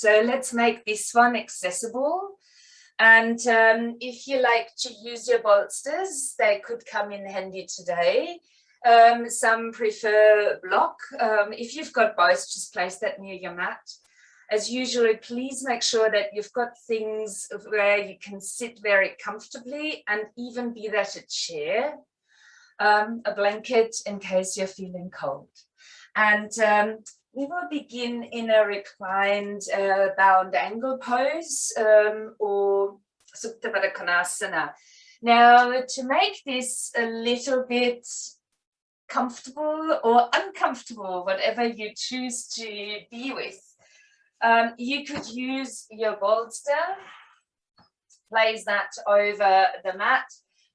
So let's make this one accessible. And if you like to use your bolsters, they could come in handy today. Some prefer block. If you've got both, just place that near your mat. As usual, please make sure that you've got things where you can sit very comfortably, and even be that a chair, a blanket in case you're feeling cold. And we will begin in a reclined bound angle pose, or Supta Baddha Konasana. Now, to make this a little bit comfortable or uncomfortable, whatever you choose to be with, you could use your bolster, place that over the mat,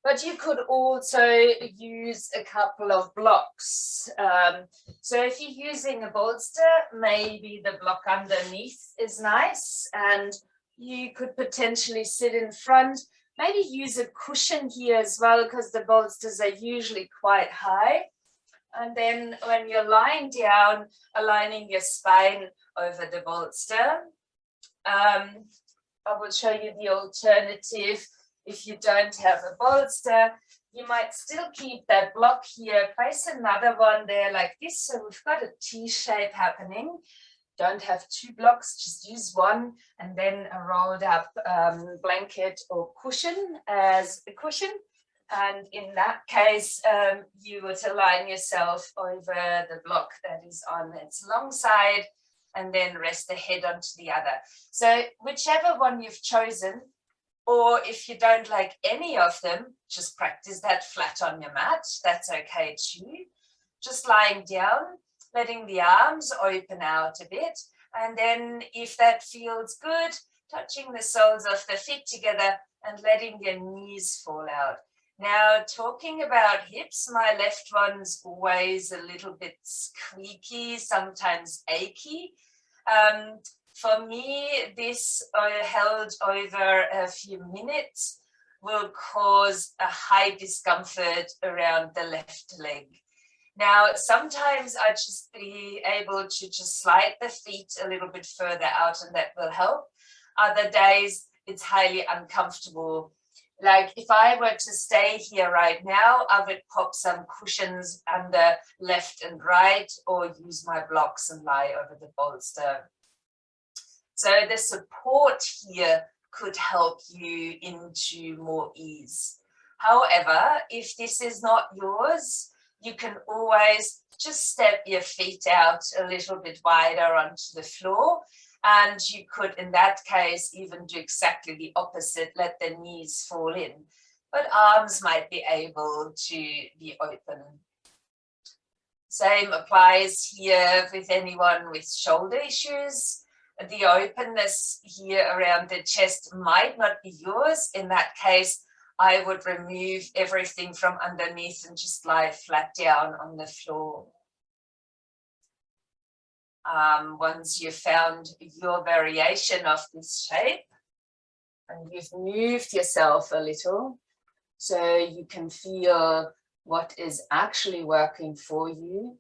but you could also use a couple of blocks. So if you're using a bolster, maybe the block underneath is nice, and you could potentially sit in front, maybe use a cushion here as well, because the bolsters are usually quite high. And then when you're lying down, aligning your spine over the bolster. I will show you the alternative. If you don't have a bolster, you might still keep that block here, place another one there like this. So we've got a T shape happening. Don't have two blocks, just use one, and then a rolled up blanket or cushion as a cushion. And in that case, you would align yourself over the block that is on its long side, and then rest the head onto the other. So whichever one you've chosen, or if you don't like any of them, just practice that flat on your mat. That's okay too. Just lying down, letting the arms open out a bit. And then if that feels good, touching the soles of the feet together and letting your knees fall out. Now, talking about hips, my left one's always a little bit squeaky, sometimes achy. For me, this held over a few minutes will cause a high discomfort around the left leg. Now, sometimes I just be able to just slide the feet a little bit further out, and that will help. Other days, it's highly uncomfortable. Like if I were to stay here right now, I would pop some cushions under left and right, or use my blocks and lie over the bolster. So the support here could help you into more ease. However, if this is not yours, you can always just step your feet out a little bit wider onto the floor. And you could, in that case, even do exactly the opposite, let the knees fall in. But arms might be able to be open. Same applies here with anyone with shoulder issues. The openness here around the chest might not be yours. In that case, I would remove everything from underneath and just lie flat down on the floor. Once you've found your variation of this shape, and you've moved yourself a little, so you can feel what is actually working for you.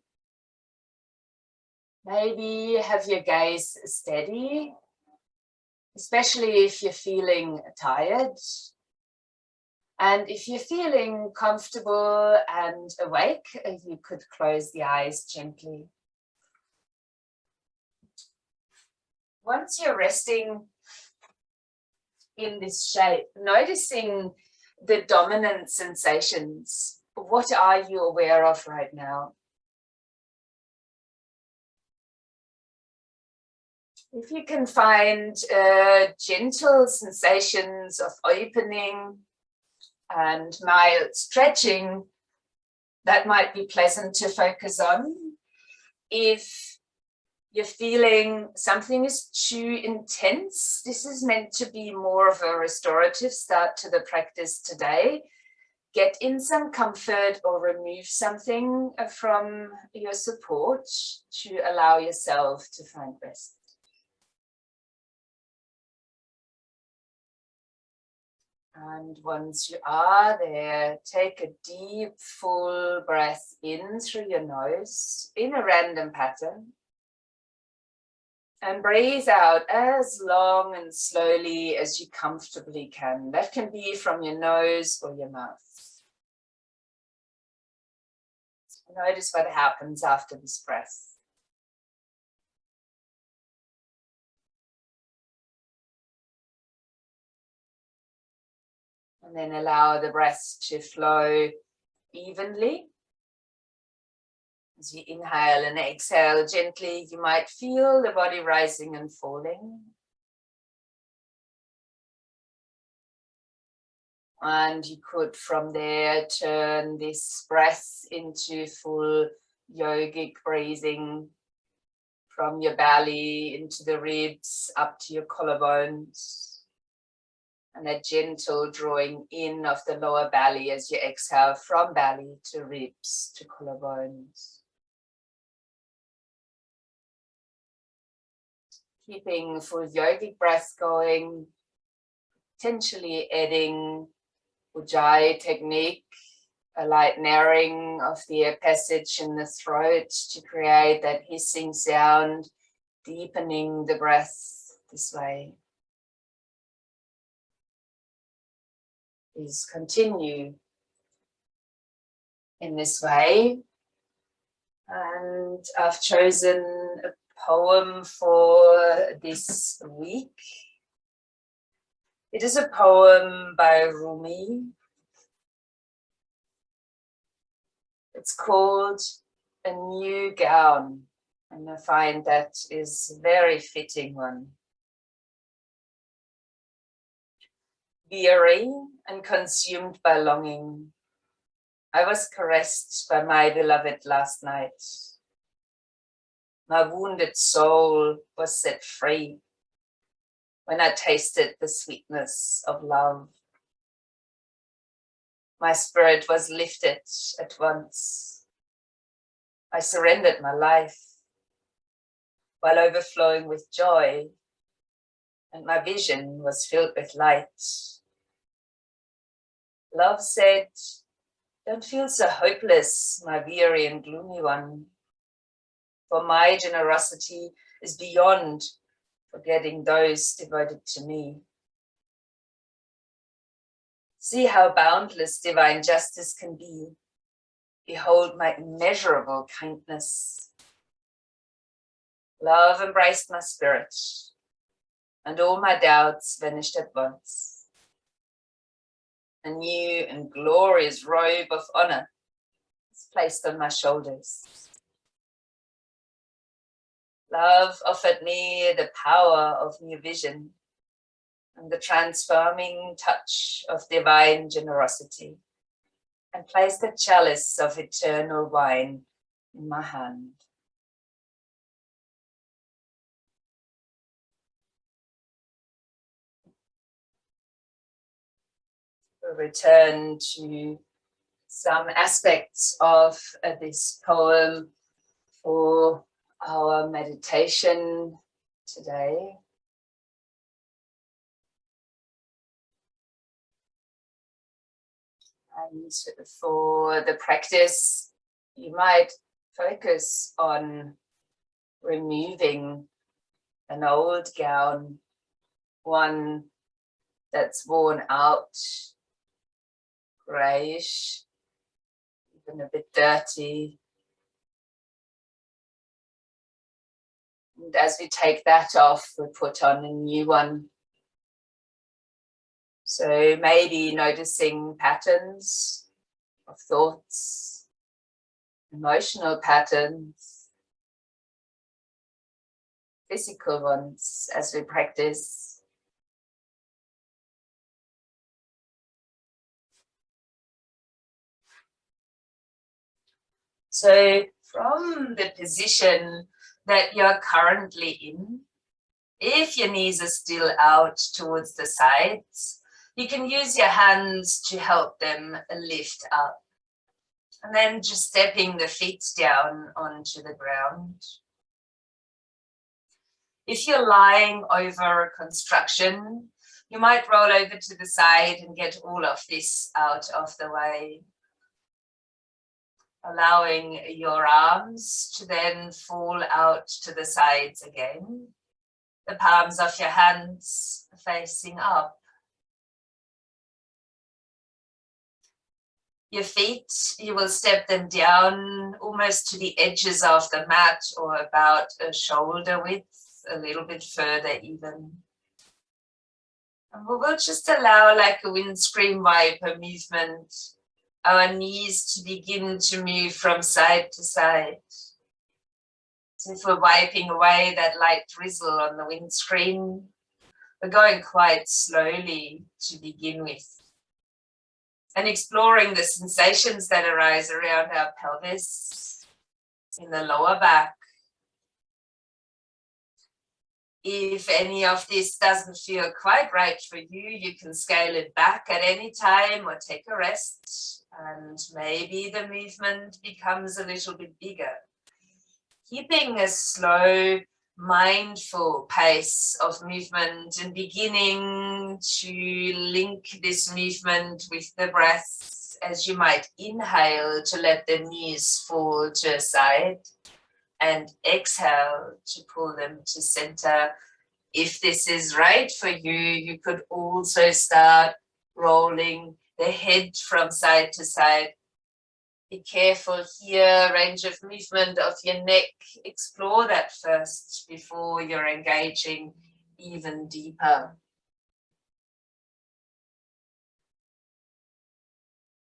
Maybe have your gaze steady, especially if you're feeling tired. And if you're feeling comfortable and awake, you could close the eyes gently. Once you're resting in this shape, noticing the dominant sensations, what are you aware of right now? If you can find gentle sensations of opening and mild stretching, that might be pleasant to focus on. If you're feeling something is too intense, this is meant to be more of a restorative start to the practice today. Get in some comfort or remove something from your support to allow yourself to find rest. And once you are there, take a deep, full breath in through your nose in a random pattern. And breathe out as long and slowly as you comfortably can. That can be from your nose or your mouth. Notice what happens after this breath. And then allow the breath to flow evenly. As you inhale and exhale gently, you might feel the body rising and falling. And you could from there turn this breath into full yogic breathing from your belly into the ribs up to your collarbones. And a gentle drawing in of the lower belly as you exhale from belly to ribs to collarbones. Keeping full yogic breath going, potentially adding Ujjayi technique, a light narrowing of the air passage in the throat to create that hissing sound, deepening the breath this way. Please continue in this way. And I've chosen a poem for this week. It is a poem by Rumi. It's called A New Gown, and I find that is a very fitting one. Weary and consumed by longing, I was caressed by my beloved last night. My wounded soul was set free when I tasted the sweetness of love. My spirit was lifted at once. I surrendered my life while overflowing with joy, and my vision was filled with light. Love said, "Don't feel so hopeless, my weary and gloomy one, for my generosity is beyond forgetting those devoted to me. See how boundless divine justice can be. Behold my immeasurable kindness." Love embraced my spirit, and all my doubts vanished at once. A new and glorious robe of honor is placed on my shoulders. Love offered me the power of new vision and the transforming touch of divine generosity, and placed a chalice of eternal wine in my hand. We'll return to some aspects of this poem for our meditation today. And for the practice, you might focus on removing an old gown, one that's worn out, grayish, even a bit dirty. And as we take that off, we put on a new one. So maybe noticing patterns of thoughts, emotional patterns, physical ones as we practice. So from the position that you're currently in, if your knees are still out towards the sides, you can use your hands to help them lift up. And then just stepping the feet down onto the ground. If you're lying over a construction, you might roll over to the side and get all of this out of the way. Allowing your arms to then fall out to the sides again. the palms of your hands facing up. Your feet, you will step them down almost to the edges of the mat or about a shoulder width, a little bit further even. And we'll just allow, like a windscreen wiper movement, our knees to begin to move from side to side. So if we're wiping away that light drizzle on the windscreen, we're going quite slowly to begin with. And exploring the sensations that arise around our pelvis, in the lower back. If any of this doesn't feel quite right for you, you can scale it back at any time or take a rest, and maybe the movement becomes a little bit bigger. Keeping a slow, mindful pace of movement and beginning to link this movement with the breath as you might inhale to let the knees fall to a side and exhale to pull them to center. If this is right for you, you could also start rolling the head from side to side. Be careful here, range of movement of your neck. Explore that first before you're engaging even deeper.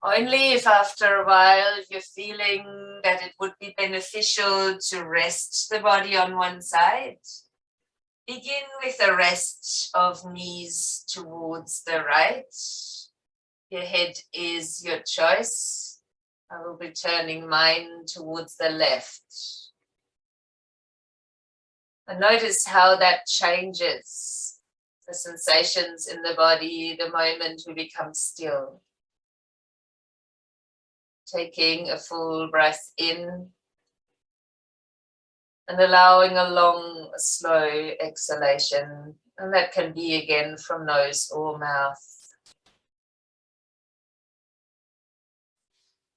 Only if after a while you're feeling that it would be beneficial to rest the body on one side. Begin with a rest of knees towards the right. Your head is your choice. I will be turning mine towards the left. And notice how that changes the sensations in the body the moment we become still. Taking a full breath in and allowing a long, slow exhalation. And that can be again from nose or mouth.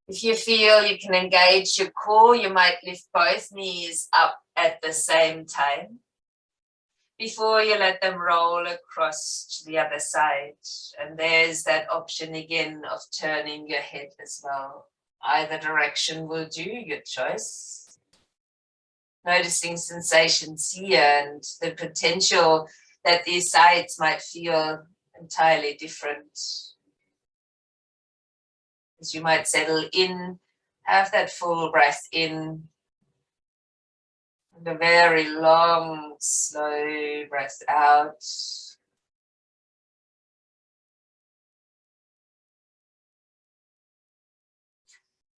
If you feel you can engage your core, you might lift both knees up at the same time before you let them roll across to the other side. And there's that option again of turning your head as well. Either direction will do, your choice. Noticing sensations here and the potential that these sides might feel entirely different. As you might settle in, have that full breath in, and a very long, slow breath out.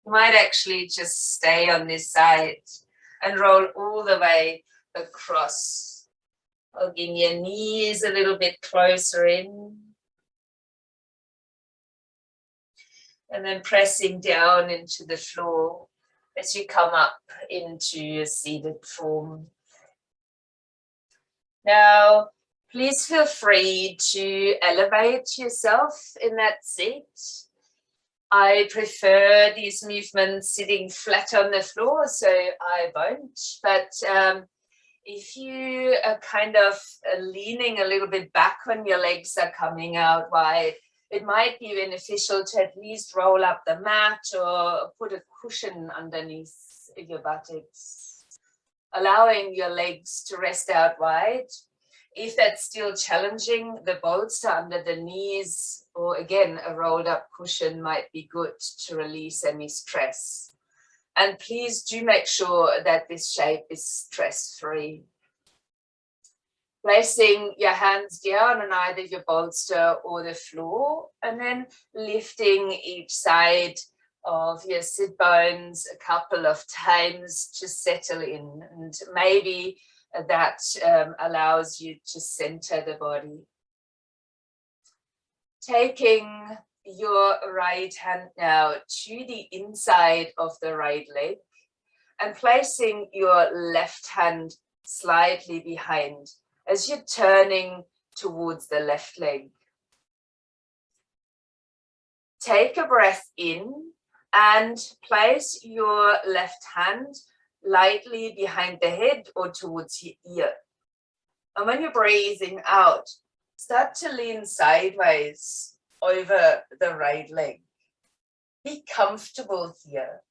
You might actually just stay on this side and roll all the way across, hugging your knees a little bit closer in. And then pressing down into the floor as you come up into a seated form. Now, please feel free to elevate yourself in that seat. I prefer these movements sitting flat on the floor, so I won't. But if you are kind of leaning a little bit back when your legs are coming out wide, it might be beneficial to at least roll up the mat or put a cushion underneath your buttocks, allowing your legs to rest out wide. If that's still challenging, the bolster under the knees or again a rolled up cushion might be good to release any stress. And please do make sure that this shape is stress-free. Placing your hands down on either your bolster or the floor, and then lifting each side of your sit bones a couple of times to settle in. And maybe that allows you to center the body. Taking your right hand now to the inside of the right leg and placing your left hand slightly behind as you're turning towards the left leg. Take a breath in and place your left hand lightly behind the head or towards your ear. And when you're breathing out, start to lean sideways over the right leg. Be comfortable here.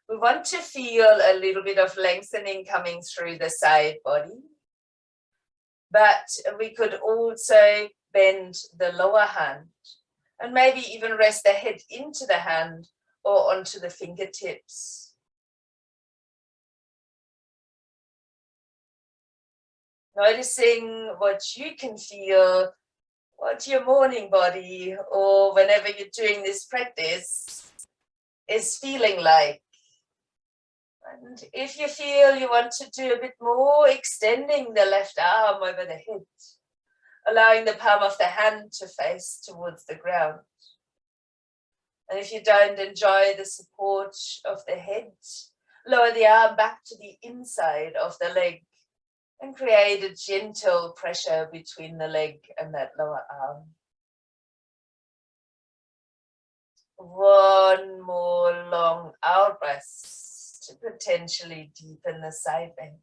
We want to feel a little bit of lengthening coming through the side body. But we could also bend the lower hand and maybe even rest the head into the hand or onto the fingertips. Noticing what you can feel, what your morning body or whenever you're doing this practice is feeling like. And if you feel you want to do a bit more, extending the left arm over the head, allowing the palm of the hand to face towards the ground. And if you don't enjoy the support of the head, lower the arm back to the inside of the leg and create a gentle pressure between the leg and that lower arm. One more long out breath to potentially deepen the side bend.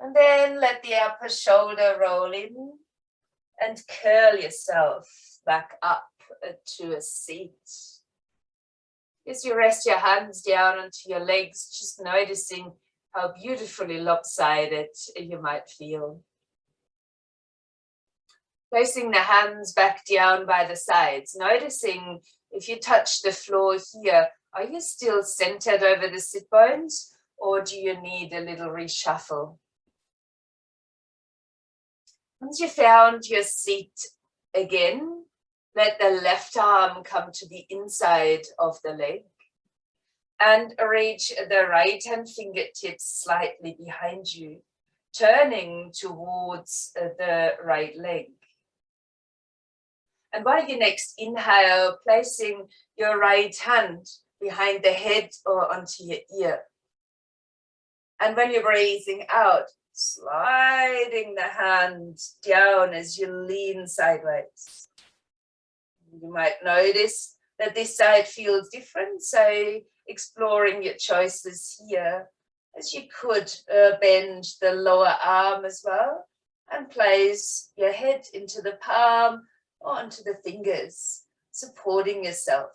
And then let the upper shoulder roll in and curl yourself back up to a seat. As you rest your hands down onto your legs, just noticing how beautifully lopsided you might feel. Placing the hands back down by the sides, noticing if you touch the floor here, are you still centered over the sit bones or do you need a little reshuffle? Once you found your seat again, let the left arm come to the inside of the leg and reach the right hand fingertips slightly behind you, turning towards the right leg. And while you next inhale, placing your right hand behind the head or onto your ear. And when you're breathing out, sliding the hand down as you lean sideways. You might notice that this side feels different, so exploring your choices here, as you could bend the lower arm as well and place your head into the palm or onto the fingers, supporting yourself.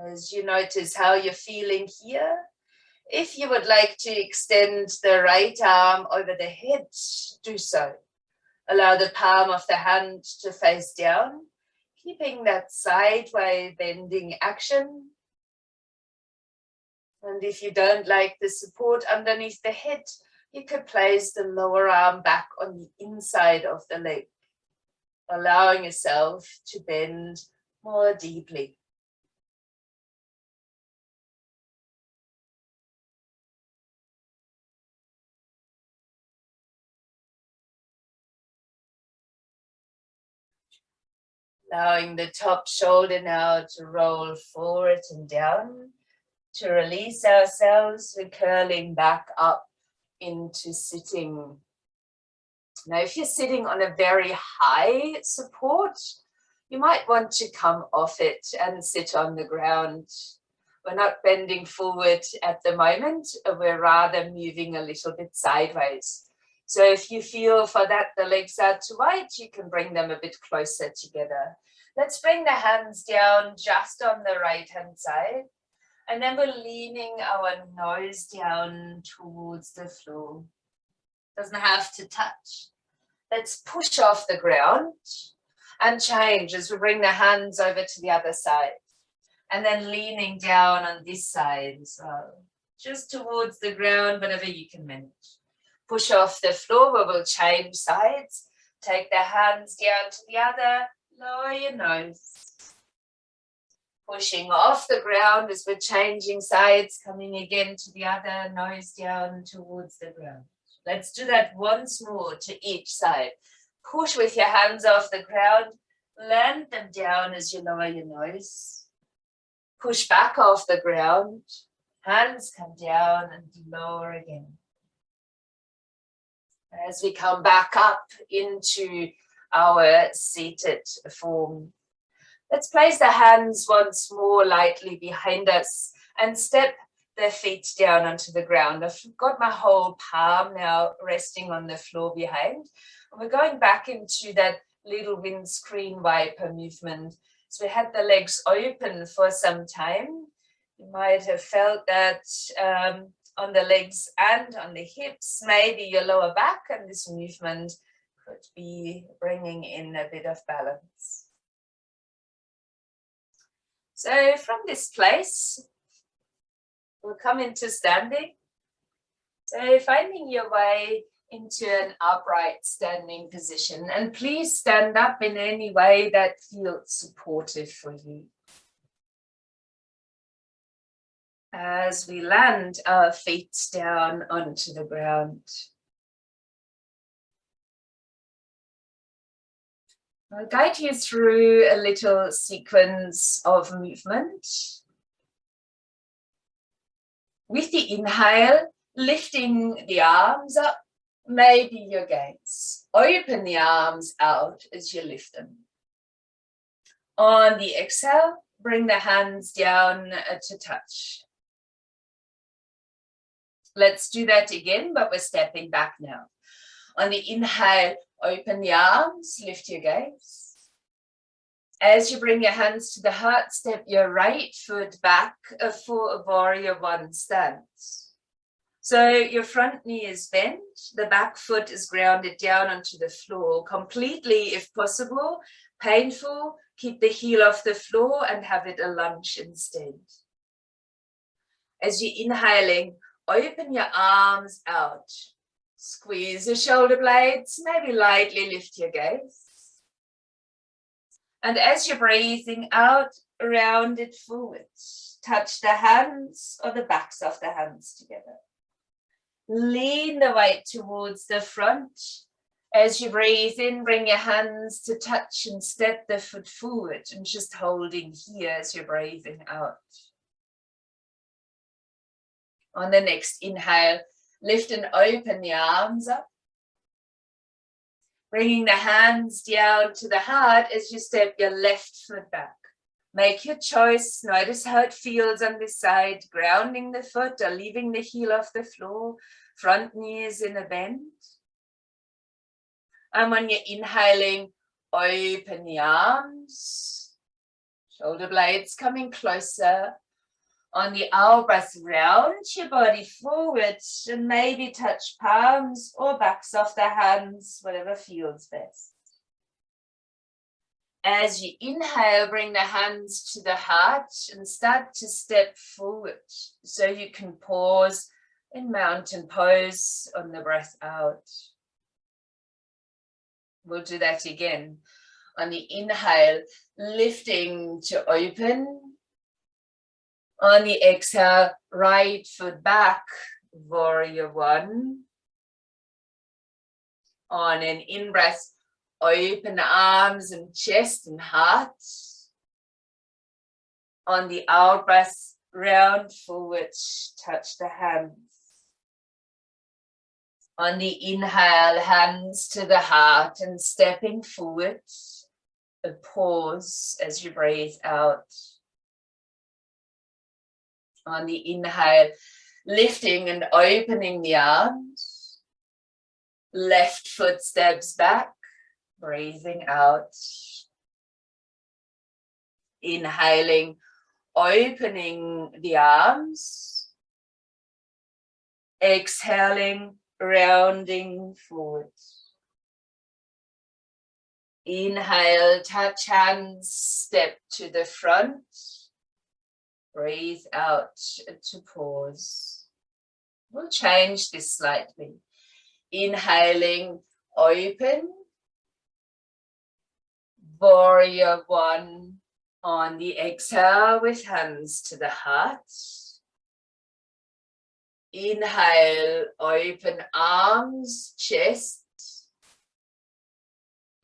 As you notice how you're feeling here, if you would like to extend the right arm over the head, do so. Allow the palm of the hand to face down, keeping that sideways bending action. And if you don't like the support underneath the head, you could place the lower arm back on the inside of the leg, allowing yourself to bend more deeply. Allowing the top shoulder now to roll forward and down, to release ourselves, we're curling back up into sitting. Now, if you're sitting on a very high support, you might want to come off it and sit on the ground. We're not bending forward at the moment, we're rather moving a little bit sideways. So if you feel for that the legs are too wide, you can bring them a bit closer together. Let's bring the hands down just on the right hand side. And then we're leaning our nose down towards the floor. Doesn't have to touch. Let's push off the ground and change as we bring the hands over to the other side. And then leaning down on this side as well. Just towards the ground, whatever you can manage. Push off the floor, we will change sides. Take the hands down to the other, lower your nose. Pushing off the ground as we're changing sides, coming again to the other, nose down towards the ground. Let's do that once more to each side. Push with your hands off the ground, land them down as you lower your nose. Push back off the ground, hands come down and lower again. As we come back up into our seated form. Let's place the hands once more lightly behind us and step the feet down onto the ground. I've got my whole palm now resting on the floor behind. And we're going back into that little windscreen wiper movement. So we had the legs open for some time. You might have felt that on the legs and on the hips, maybe your lower back, and this movement could be bringing in a bit of balance. So from this place, we'll come into standing. So finding your way into an upright standing position, and please stand up in any way that feels supportive for you. As we land our feet down onto the ground. I'll guide you through a little sequence of movement. With the inhale, lifting the arms up, maybe your gaze. Open the arms out as you lift them. On the exhale, bring the hands down to touch. Let's do that again, but we're stepping back now. On the inhale, open the arms, lift your gaze. As you bring your hands to the heart, step your right foot back for a warrior one stance. So your front knee is bent, the back foot is grounded down onto the floor, completely if possible. Painful, keep the heel off the floor and have it a lunge instead. As you're inhaling, open your arms out. Squeeze your shoulder blades, maybe lightly lift your gaze. And as you're breathing out, round it forward. Touch the hands or the backs of the hands together. Lean the weight towards the front. As you breathe in, bring your hands to touch and step the foot forward, and just holding here as you're breathing out. On the next inhale, lift and open the arms up. Bringing the hands down to the heart as you step your left foot back. Make your choice. Notice how it feels on this side. Grounding the foot or leaving the heel off the floor. Front knee is in a bend. And when you're inhaling, open the arms. Shoulder blades coming closer. On the out breath, round your body forward and maybe touch palms or backs of the hands, whatever feels best. As you inhale, bring the hands to the heart and start to step forward. So you can pause in mountain pose on the breath out. We'll do that again. On the inhale, lifting to open. On the exhale, right foot back, warrior one. On an in-breath, open arms and chest and heart. On the out-breath, round forward, touch the hands. On the inhale, hands to the heart and stepping forward, a pause as you breathe out. On the inhale, lifting and opening the arms. Left foot steps back, breathing out. Inhaling, opening the arms. Exhaling, rounding forward. Inhale, touch hands, step to the front. Breathe out to pause. We'll change this slightly. Inhaling, open. Warrior one. On the exhale with hands to the heart. Inhale, open arms, chest.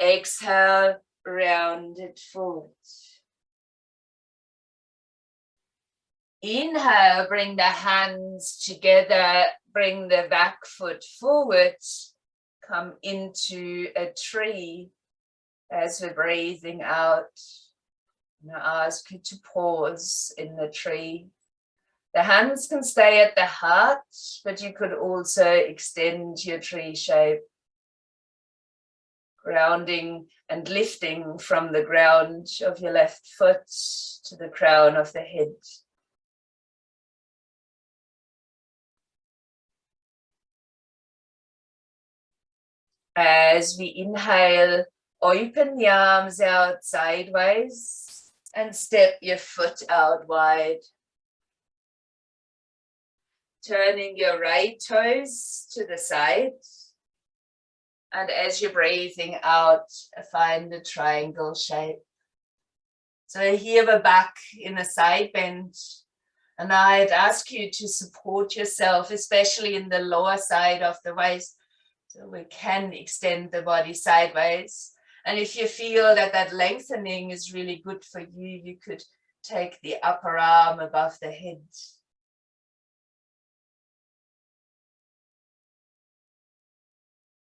Exhale, round it forward. Inhale, bring the hands together, bring the back foot forward, come into a tree as we're breathing out. I'm going to ask you to pause in the tree. The hands can stay at the heart, but you could also extend your tree shape, grounding and lifting from the ground of your left foot to the crown of the head. As we inhale, open the arms out sideways and step your foot out wide. Turning your right toes to the side. And as you're breathing out, find a triangle shape. So here we're back in a side bend. And I'd ask you to support yourself, especially in the lower side of the waist. So we can extend the body sideways. And if you feel that that lengthening is really good for you, you could take the upper arm above the head.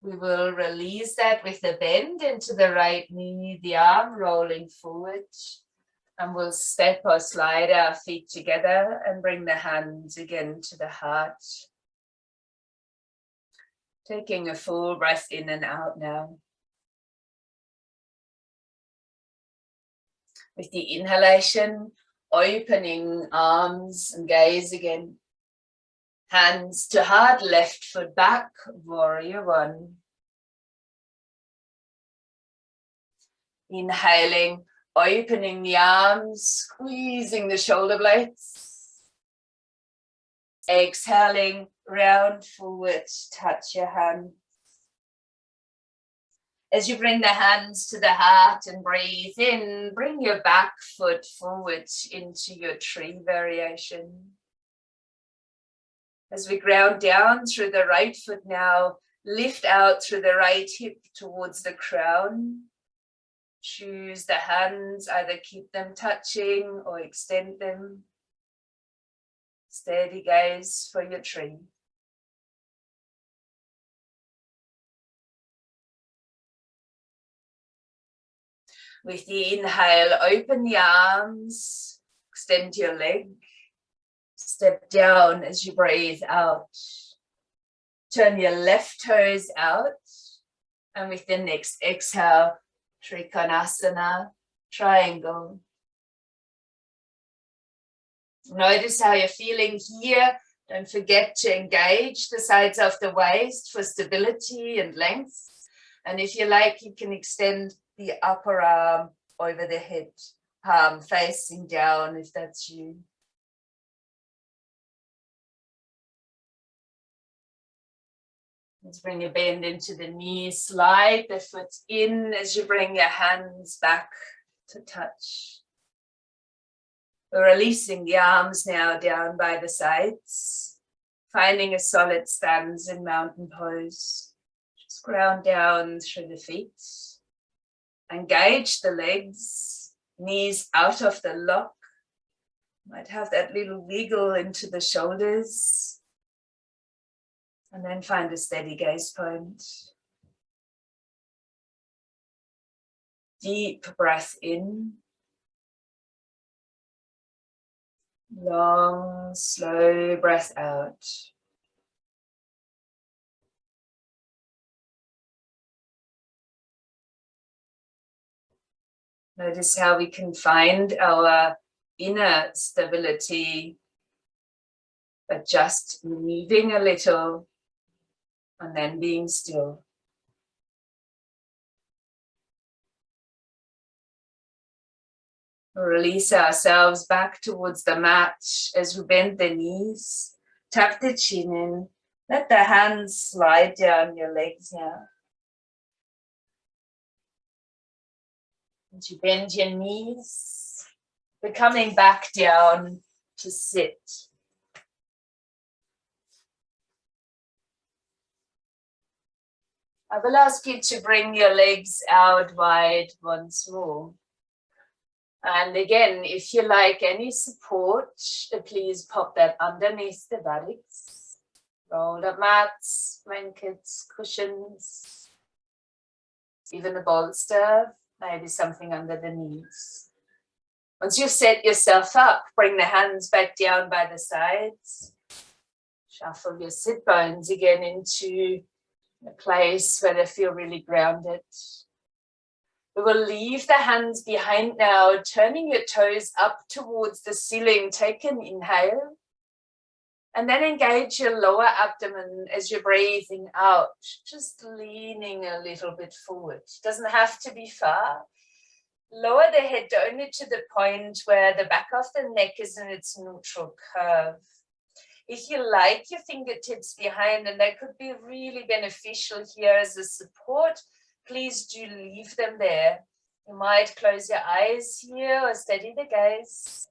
We will release that with the bend into the right knee, the arm rolling forward. And we'll step or slide our feet together and bring the hands again to the heart. Taking a full breath in and out now. With the inhalation, opening arms and gaze again. Hands to heart, left foot back, warrior one. Inhaling, opening the arms, squeezing the shoulder blades. Exhaling, round forward, touch your hands. As you bring the hands to the heart and breathe in, bring your back foot forward into your tree variation. As we ground down through the right foot now, lift out through the right hip towards the crown. Choose the hands, either keep them touching or extend them. Steady gaze for your tree. With the inhale, open the arms, extend your leg. Step down as you breathe out. Turn your left toes out. And with the next exhale, Trikonasana, triangle. Notice how you're feeling here. Don't forget to engage the sides of the waist for stability and length. And if you like, you can extend the upper arm over the head, palm facing down if that's you. Let's bring your bend into the knees, slide the foot in as you bring your hands back to touch. We're releasing the arms now down by the sides, finding a solid stance in mountain pose. Just ground down through the feet. Engage the legs, knees out of the lock. Might have that little wiggle into the shoulders. And then find a steady gaze point. Deep breath in. Long, slow breath out. Notice how we can find our inner stability, but just moving a little and then being still. Release ourselves back towards the mat as we bend the knees, tuck the chin in, let the hands slide down your legs now. As you bend your knees, we're coming back down to sit. I will ask you to bring your legs out wide once more. And again, if you like any support, please pop that underneath the buttocks. Roll up mats, blankets, cushions, even a bolster, maybe something under the knees. Once you've set yourself up, bring the hands back down by the sides. Shuffle your sit bones again into a place where they feel really grounded. We will leave the hands behind now, turning your toes up towards the ceiling. Take an inhale. And then engage your lower abdomen as you're breathing out, just leaning a little bit forward. Doesn't have to be far. Lower the head only to the point where the back of the neck is in its neutral curve. If you like your fingertips behind, and they could be really beneficial here as a support, please do leave them there. You might close your eyes here or steady the gaze.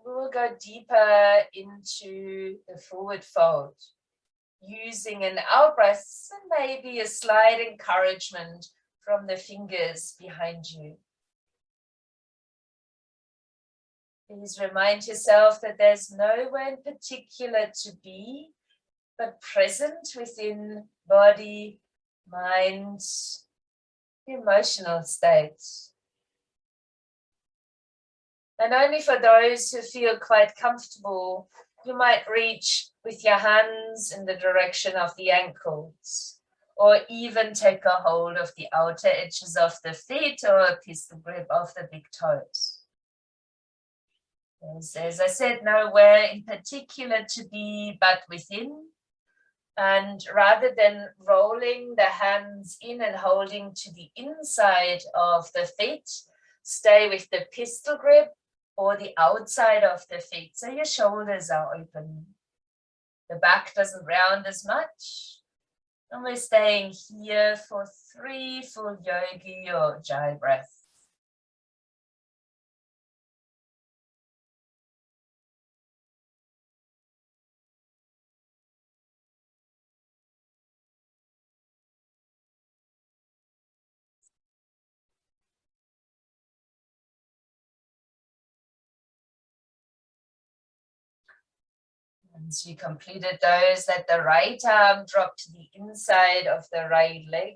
We will go deeper into the forward fold, using an out breath and maybe a slight encouragement from the fingers behind you. Please remind yourself that there's nowhere in particular to be, but present within body, mind, emotional state. And only for those who feel quite comfortable, you might reach with your hands in the direction of the ankles, or even take a hold of the outer edges of the feet or a pistol grip of the big toes. As I said, nowhere in particular to be but within. And rather than rolling the hands in and holding to the inside of the feet, stay with the pistol grip or the outside of the feet, so your shoulders are open. The back doesn't round as much. And we're staying here for 3 full yogi or jai breaths. Once you completed those, let the right arm drop to the inside of the right leg.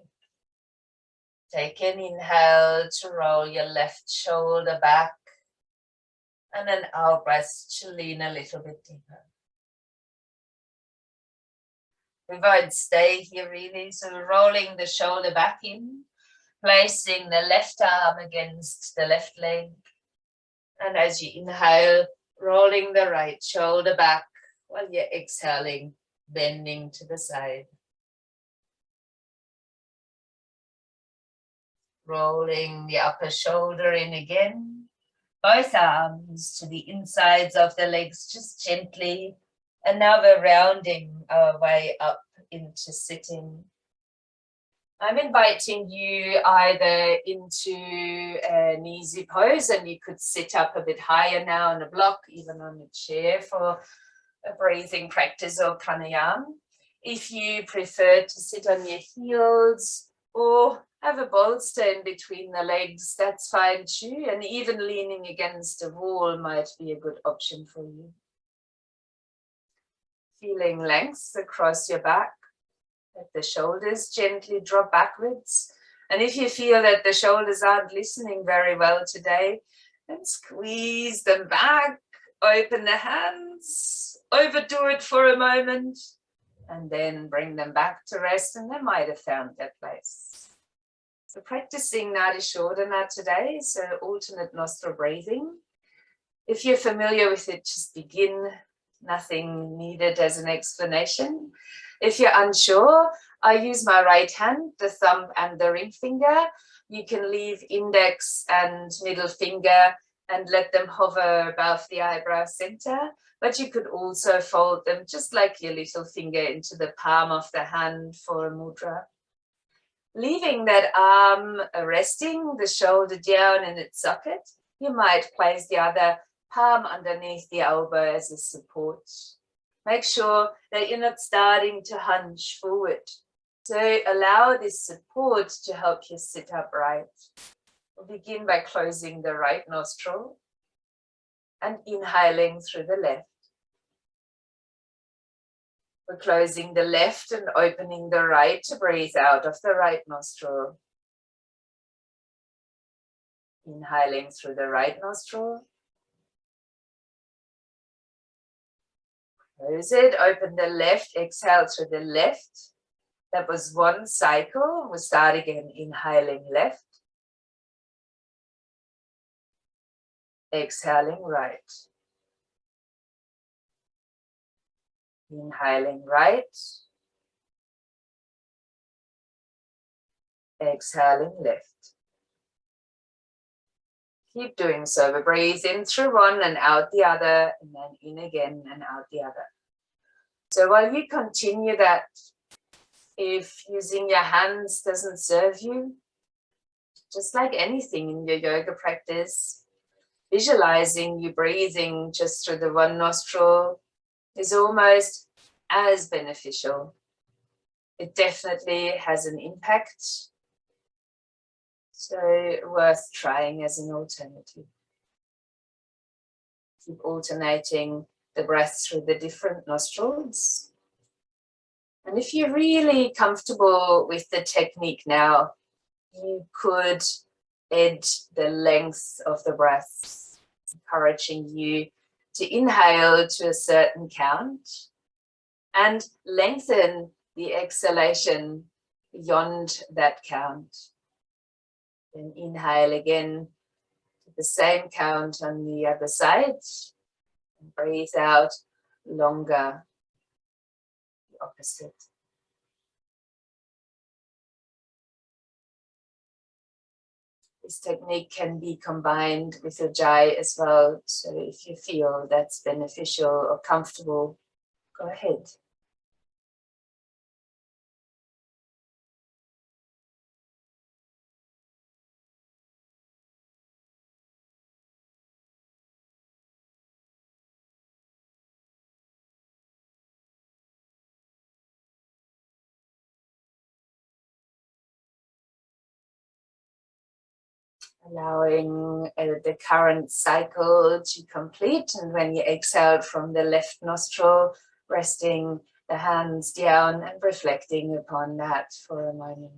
Take an inhale to roll your left shoulder back, and an out breath to lean a little bit deeper. We won't stay here really, so we're rolling the shoulder back in, placing the left arm against the left leg, and as you inhale, rolling the right shoulder back, while you're exhaling, bending to the side. Rolling the upper shoulder in again. Both arms to the insides of the legs, just gently. And now we're rounding our way up into sitting. I'm inviting you either into an easy pose, and you could sit up a bit higher now on a block, even on a chair for a breathing practice or pranayama. If you prefer to sit on your heels or have a bolster in between the legs, that's fine too. And even leaning against a wall might be a good option for you. Feeling length across your back. Let the shoulders gently drop backwards. And if you feel that the shoulders aren't listening very well today, then squeeze them back, open the hands, overdo it for a moment, and then bring them back to rest, and they might have found their place. So practicing Nadi Shodhana today, so alternate nostril breathing. If you're familiar with it, just begin. Nothing needed as an explanation. If you're unsure, I use my right hand, the thumb and the ring finger. You can leave index and middle finger and let them hover above the eyebrow center, but you could also fold them just like your little finger into the palm of the hand for a mudra. Leaving that arm resting, the shoulder down in its socket, you might place the other palm underneath the elbow as a support. Make sure that you're not starting to hunch forward. So allow this support to help you sit upright. We'll begin by closing the right nostril and inhaling through the left. We're closing the left and opening the right to breathe out of the right nostril. Inhaling through the right nostril Close it, open the left, exhale through the left. That was one cycle. We'll start again, inhaling left. Exhaling right. Inhaling right. Exhaling left. Keep doing so. We breathe in through one and out the other, and then in again and out the other. So while you continue that, if using your hands doesn't serve you, just like anything in your yoga practice, visualizing you breathing just through the one nostril is almost as beneficial. It definitely has an impact. So worth trying as an alternative. Keep alternating the breath through the different nostrils. And if you're really comfortable with the technique now, you could add the length of the breath, encouraging you to inhale to a certain count and lengthen the exhalation beyond that count. Then inhale again to the same count on the other side. And breathe out longer, the opposite. This technique can be combined with Ujjayi as well. So if you feel that's beneficial or comfortable, go ahead. Allowing the current cycle to complete, and when you exhale from the left nostril, resting the hands down and reflecting upon that for a moment.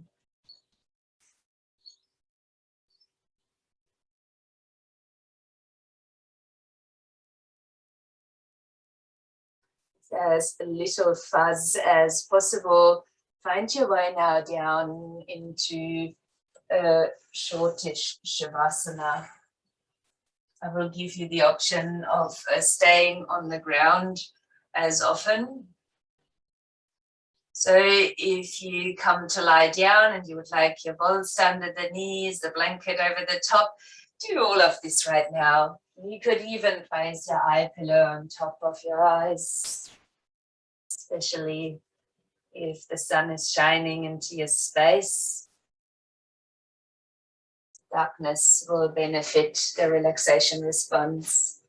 As little fuzz as possible, find your way now down into a shortish shavasana. I will give you the option of staying on the ground as often. So if you come to lie down and you would like your bolster under the knees, the blanket over the top, do all of this right now. You could even place your eye pillow on top of your eyes, especially if the sun is shining into your space. Darkness will benefit the relaxation response.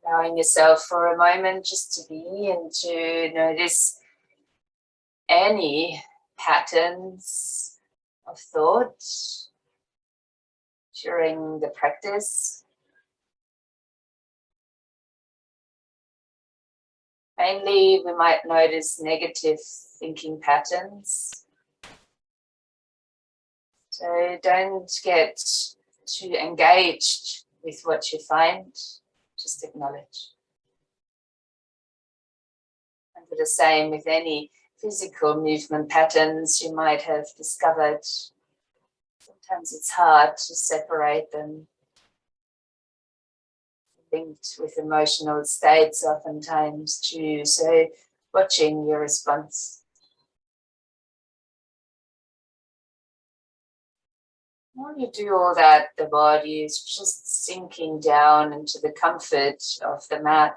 Allowing yourself for a moment just to be and to notice any patterns of thought during the practice. Mainly, we might notice negative thinking patterns. So don't get too engaged with what you find, just acknowledge. And do the same with any physical movement patterns you might have discovered. Sometimes it's hard to separate them. Linked with emotional states oftentimes too, so watching your response. While you do all that, the body is just sinking down into the comfort of the mat.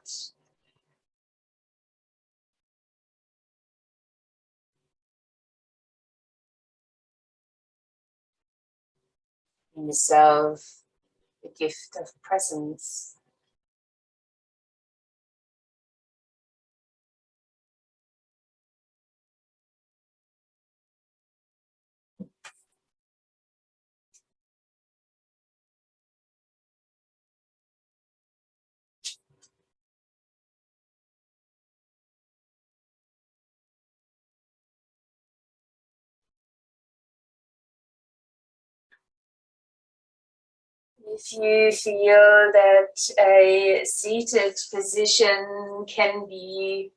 Giving yourself the gift of presence. If you feel that a seated position can be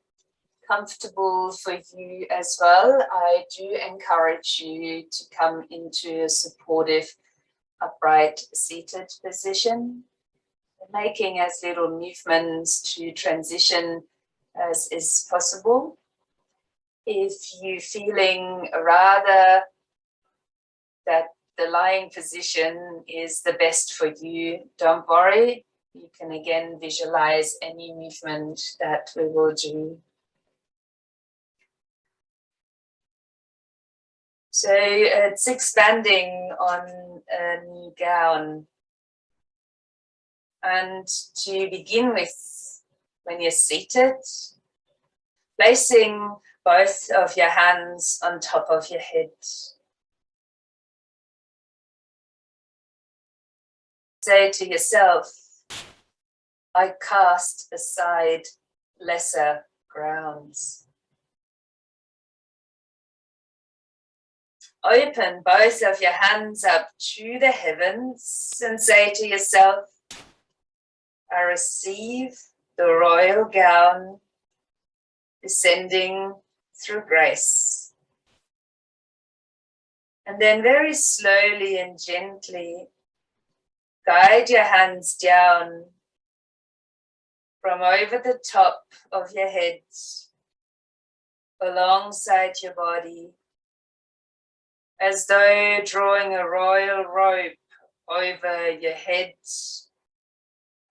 comfortable for you as well, I do encourage you to come into a supportive, upright seated position, making as little movements to transition as is possible. If you're feeling rather that the lying position is the best for you, don't worry. You can again visualize any movement that we will do. So it's expanding on a knee gown. And to begin with, when you're seated, placing both of your hands on top of your head. Say to yourself, I cast aside lesser grounds. Open both of your hands up to the heavens and say to yourself, I receive the royal gown descending through grace. And then very slowly and gently guide your hands down from over the top of your head, alongside your body, as though drawing a royal robe over your head.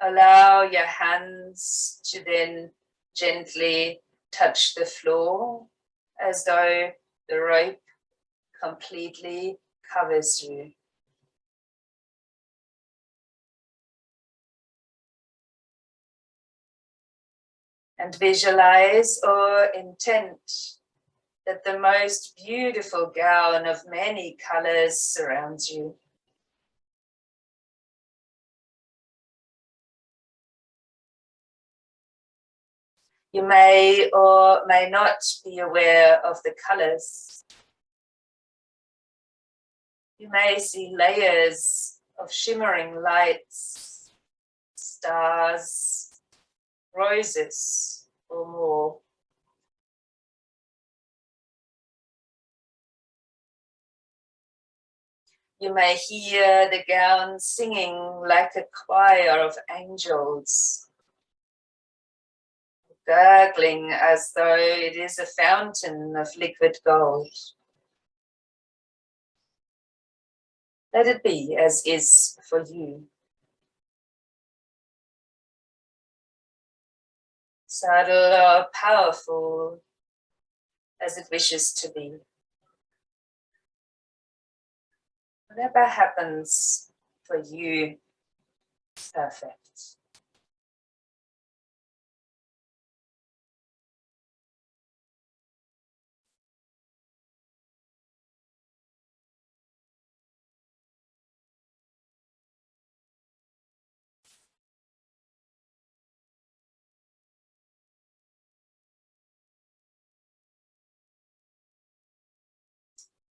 Allow your hands to then gently touch the floor, as though the rope completely covers you. And visualize or intent that the most beautiful gown of many colors surrounds you. You may or may not be aware of the colors. You may see layers of shimmering lights, stars, roses, or more. You may hear the gown singing like a choir of angels, gurgling as though it is a fountain of liquid gold. Let it be as is for you. Subtle or powerful as it wishes to be. Whatever happens for you, perfect.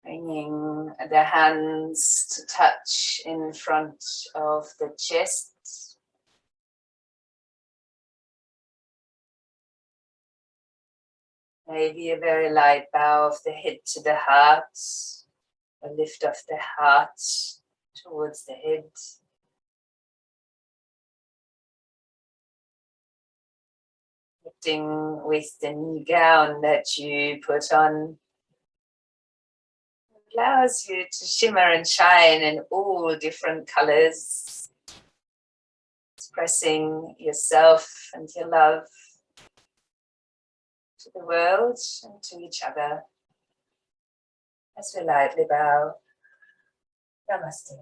Bringing the hands to touch in front of the chest. Maybe a very light bow of the head to the heart, a lift of the heart towards the head. Connecting with the new gown that you put on. Allows you to shimmer and shine in all different colors, expressing yourself and your love to the world and to each other. As we lightly bow, Namaste.